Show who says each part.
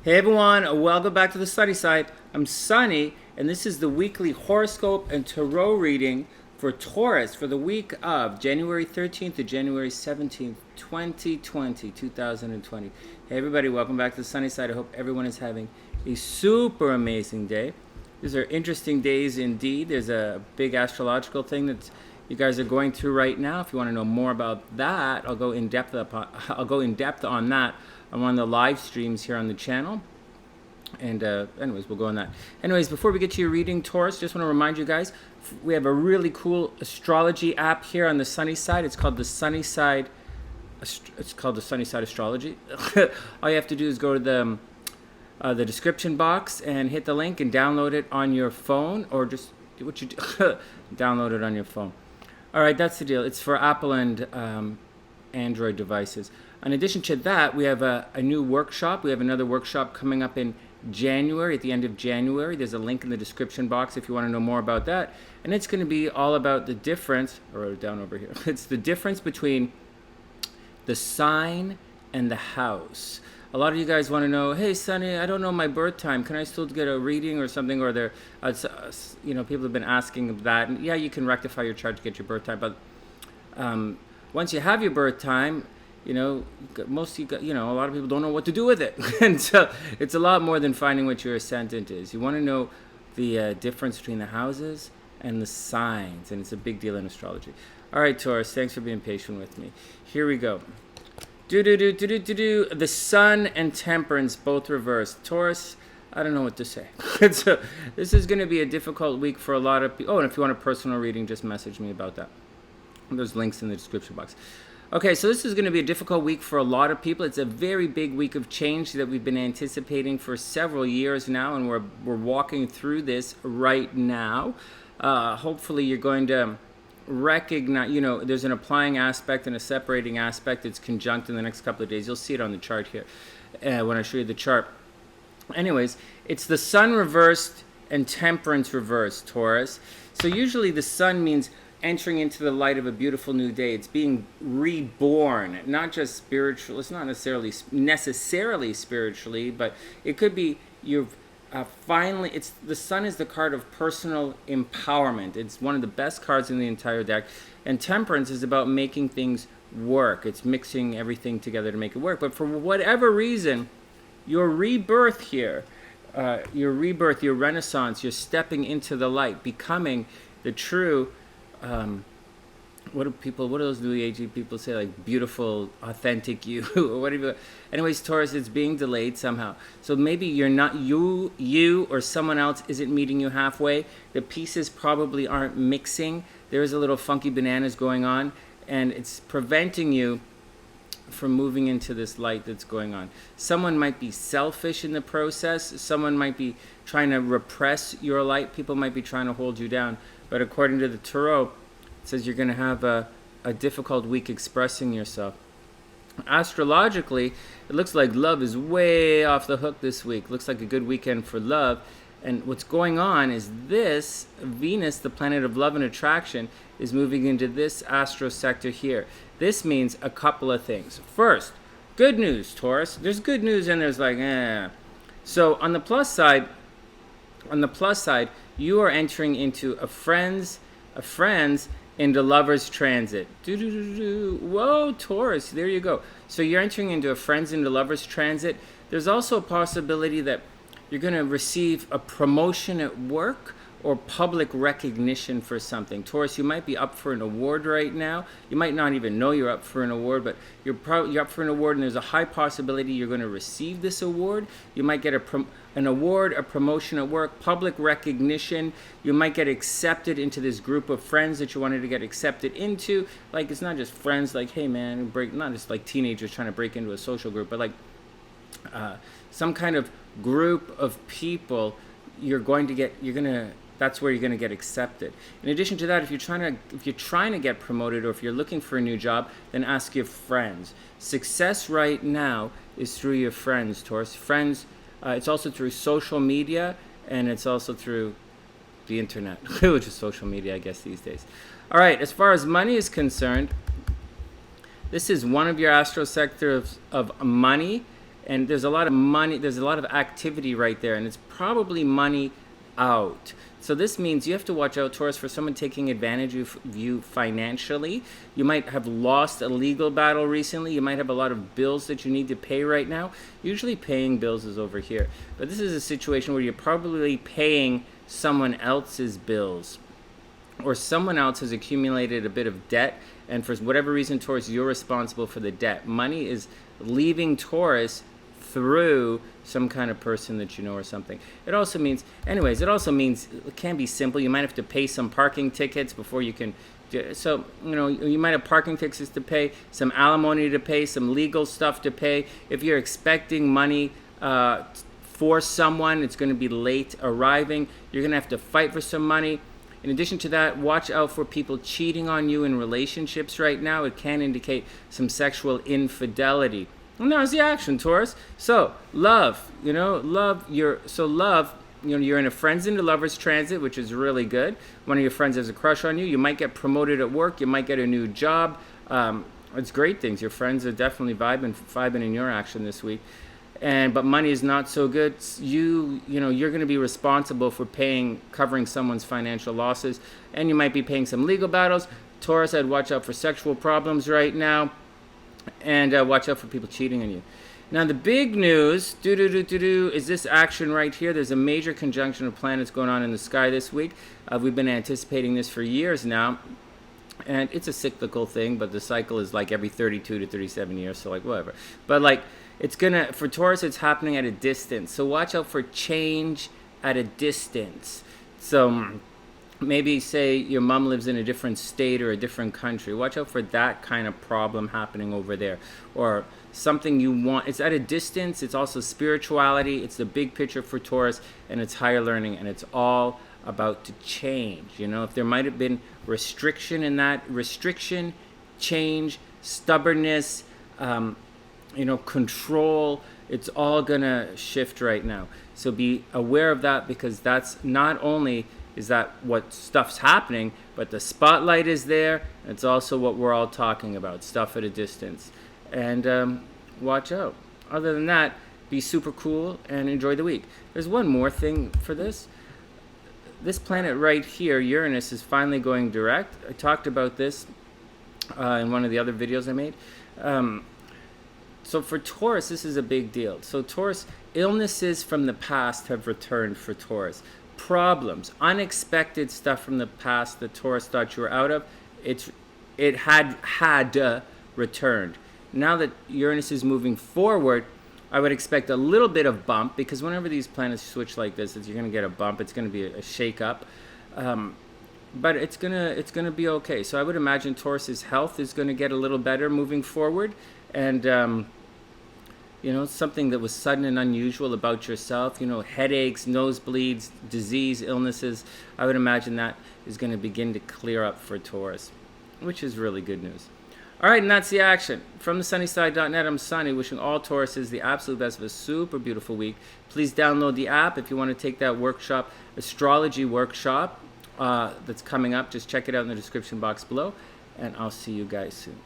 Speaker 1: Hey everyone, welcome back to the Sunny Side. I'm Sunny, and this is the weekly horoscope and tarot reading for Taurus for the week of January 13th to January 17th, 2020. Hey everybody, welcome back to the Sunny Side. I hope everyone is having a super amazing day. These are interesting days indeed. There's a big astrological thing that you guys are going through right now. If you want to know more about that, I'll go in depth on that on one of the live streams here on the channel. And anyways, we'll go on that. Anyways, before we get to your reading, Taurus, just want to remind you guys, we have a really cool astrology app here on the Sunny Side. It's called the SunnySide. It's called the SunnySide Astrology. All you have to do is go to the description box and hit the link and download it on your phone, or just do what you do, download it on your phone. All right, that's the deal. It's for Apple and Android devices. In addition to that, we have a new workshop. We have another workshop coming up in January, at the end of January. There's a link in the description box if you want to know more about that. And it's going to be all about the difference, or down over here. It's the difference between the sign and the house. A lot of you guys want to know, hey, Sunny, I don't know my birth time. Can I still get a reading or something? Or people have been asking that. And yeah, you can rectify your chart to get your birth time. But once you have your birth time, a lot of people don't know what to do with it. And so it's a lot more than finding what your ascendant is. You want to know the difference between the houses and the signs. And it's a big deal in astrology. All right, Taurus, thanks for being patient with me. Here we go. The Sun and Temperance both reversed. Taurus, I don't know what to say. So this is going to be a difficult week for a lot of people. Oh, and if you want a personal reading, just message me about that. There's links in the description box. Okay, so this is going to be a difficult week for a lot of people. It's a very big week of change that we've been anticipating for several years now, and we're walking through this right now. Hopefully you're going to recognize, there's an applying aspect and a separating aspect. It's conjunct in the next couple of days. You'll see it on the chart here when I show you the chart. Anyways, it's the Sun reversed and Temperance reversed, Taurus. So usually the Sun means entering into the light of a beautiful new day. It's being reborn, not just spiritual. It's not necessarily spiritually, but it could be you've finally. It's the Sun is the card of personal empowerment. It's one of the best cards in the entire deck. And Temperance is about making things work. It's mixing everything together to make it work. But for whatever reason, your rebirth here, your renaissance, you're stepping into the light, becoming the true. What do those new agey people say, like beautiful, authentic you, or whatever. Anyways, Taurus, it's being delayed somehow. So maybe you're not you or someone else isn't meeting you halfway. The pieces probably aren't mixing. There's a little funky bananas going on, and it's preventing you from moving into this light that's going on. Someone might be selfish in the process. Someone might be trying to repress your light. People might be trying to hold you down. But according to the tarot, it says you're going to have a difficult week expressing yourself. Astrologically, it looks like love is way off the hook this week. Looks like a good weekend for love. And what's going on is this Venus, the planet of love and attraction, is moving into this astro sector here. This means a couple of things. First, good news, Taurus. There's good news and there's like, eh. So on the plus side, you are entering into a friends into lovers transit. Whoa, Taurus, there you go. So you're entering into a friends into lovers transit. There's also a possibility that you're going to receive a promotion at work or public recognition for something. Taurus, you might be up for an award right now. You might not even know you're up for an award, but you're up for an award, and there's a high possibility you're going to receive this award. You might get an award, a promotion at work, public recognition. You might get accepted into this group of friends that you wanted to get accepted into. Like, it's not just friends, like, hey man, not just like teenagers trying to break into a social group, but like some kind of group of people. That's where you're going to get accepted. In addition to that, if you're trying to get promoted, or if you're looking for a new job, then ask your friends. Success right now is through your friends, Taurus. Friends, it's also through social media, and it's also through the internet, which is social media, I guess, these days. All right, as far as money is concerned, this is one of your astro sectors of money, and there's a lot of money, there's a lot of activity right there, and it's probably money out. So this means you have to watch out, Taurus, for someone taking advantage of you financially. You might have lost a legal battle recently. You might have a lot of bills that you need to pay right now. Usually paying bills is over here. But this is a situation where you're probably paying someone else's bills, or someone else has accumulated a bit of debt, and for whatever reason, Taurus, you're responsible for the debt. Money is leaving Taurus through some kind of person that you know or something. It also means, anyways, it can be simple. You might have to pay some parking tickets before you can, so, you know, you might have parking tickets to pay, some alimony to pay, some legal stuff to pay. If you're expecting money for someone, it's going to be late arriving. You're going to have to fight for some money. In addition to that, watch out for people cheating on you in relationships right now. It can indicate some sexual infidelity. And now's the action, Taurus. So, love, you know, you're in a friends into lovers transit, which is really good. One of your friends has a crush on you. You might get promoted at work. You might get a new job. It's great things. Your friends are definitely vibing in your action this week. But money is not so good. You're going to be responsible for covering someone's financial losses, and you might be paying some legal battles. Taurus, I'd watch out for sexual problems right now, and watch out for people cheating on you. Now, the big news, is this action right here. There's a major conjunction of planets going on in the sky this week. We've been anticipating this for years now, and it's a cyclical thing, but the cycle is like every 32 to 37 years, so like whatever. But like, for Taurus, it's happening at a distance. So watch out for change at a distance. So maybe say your mom lives in a different state or a different country. Watch out for that kind of problem happening over there. Or something you want. It's at a distance. It's also spirituality. It's the big picture for Taurus, and it's higher learning, and it's all about to change. You know, if there might have been restriction in that, change, stubbornness, control, it's all gonna shift right now. So be aware of that, because that's not only is that what stuff's happening, but the spotlight is there. It's also what we're all talking about, stuff at a distance. And watch out. Other than that, be super cool and enjoy the week. There's one more thing for this. This planet right here, Uranus, is finally going direct. I talked about this in one of the other videos I made. So for Taurus, this is a big deal. So Taurus, illnesses from the past have returned for Taurus. Problems, unexpected stuff from the past that Taurus thought you were out of, it had returned. Now that Uranus is moving forward, I would expect a little bit of bump, because whenever these planets switch like this, you're going to get a bump. It's going to be a shake-up. But it's gonna be okay. So I would imagine Taurus's health is going to get a little better moving forward. And something that was sudden and unusual about yourself, headaches, nosebleeds, disease, illnesses, I would imagine that is going to begin to clear up for Taurus, which is really good news. All right, and that's the action. From TheSunnySide.net, I'm Sonny, wishing all Tauruses the absolute best of a super beautiful week. Please download the app if you want to take that workshop, Astrology workshop, that's coming up. Just check it out in the description box below, and I'll see you guys soon.